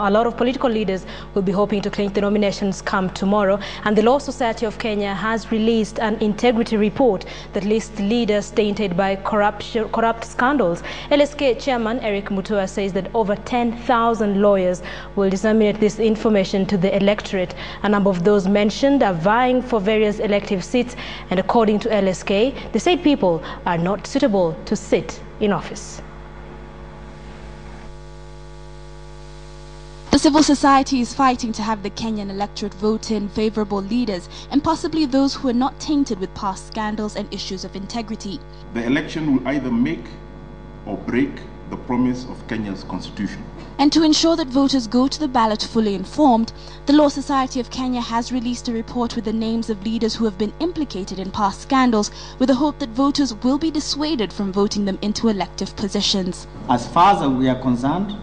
A lot of political leaders will be hoping to clinch the nominations come tomorrow, and the Law Society of Kenya has released an integrity report that lists leaders tainted by corrupt scandals. LSK Chairman Eric Mutua says that over 10,000 lawyers will disseminate this information to the electorate. A number of those mentioned are vying for various elective seats, and according to LSK, they say people are not suitable to sit in office. The civil society is fighting to have the Kenyan electorate vote in favorable leaders and possibly those who are not tainted with past scandals and issues of integrity. The election will either make or break the promise of Kenya's constitution. And to ensure that voters go to the ballot fully informed, the Law Society of Kenya has released a report with the names of leaders who have been implicated in past scandals, with the hope that voters will be dissuaded from voting them into elective positions. As far as we are concerned,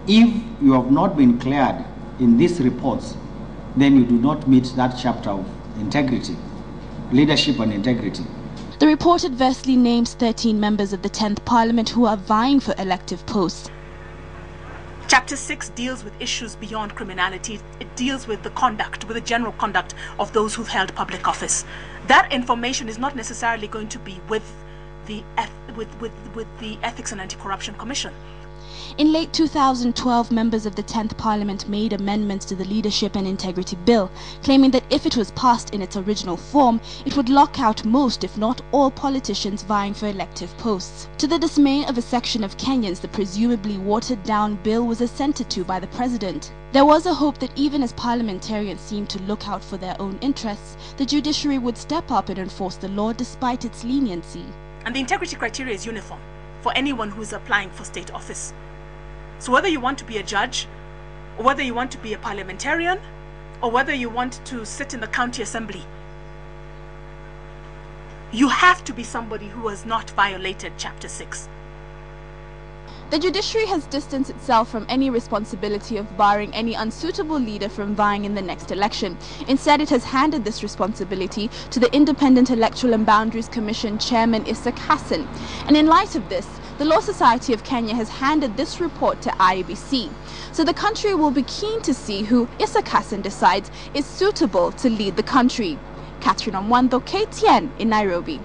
if you have not been cleared in these reports, then you do not meet that chapter of integrity, leadership and integrity. The report adversely names 13 members of the 10th Parliament who are vying for elective posts. Chapter 6 deals with issues beyond criminality. It deals with the conduct, with the general conduct of those who've held public office. That information is not necessarily going to be with the Ethics and Anti-Corruption Commission. In late 2012, members of the 10th Parliament made amendments to the Leadership and Integrity Bill, claiming that if it was passed in its original form, it would lock out most, if not all, politicians vying for elective posts. To the dismay of a section of Kenyans, the presumably watered-down bill was assented to by the president. There was a hope that even as parliamentarians seemed to look out for their own interests, the judiciary would step up and enforce the law despite its leniency. And the integrity criteria is uniform for anyone who is applying for state office. So whether you want to be a judge, or whether you want to be a parliamentarian, or whether you want to sit in the county assembly, you have to be somebody who has not violated Chapter 6. The judiciary has distanced itself from any responsibility of barring any unsuitable leader from vying in the next election. Instead, it has handed this responsibility to the Independent Electoral and Boundaries Commission Chairman Isaac Hassan. And in light of this, the Law Society of Kenya has handed this report to IEBC. So the country will be keen to see who Isaac Hassan decides is suitable to lead the country. Catherine Omwando, KTN in Nairobi.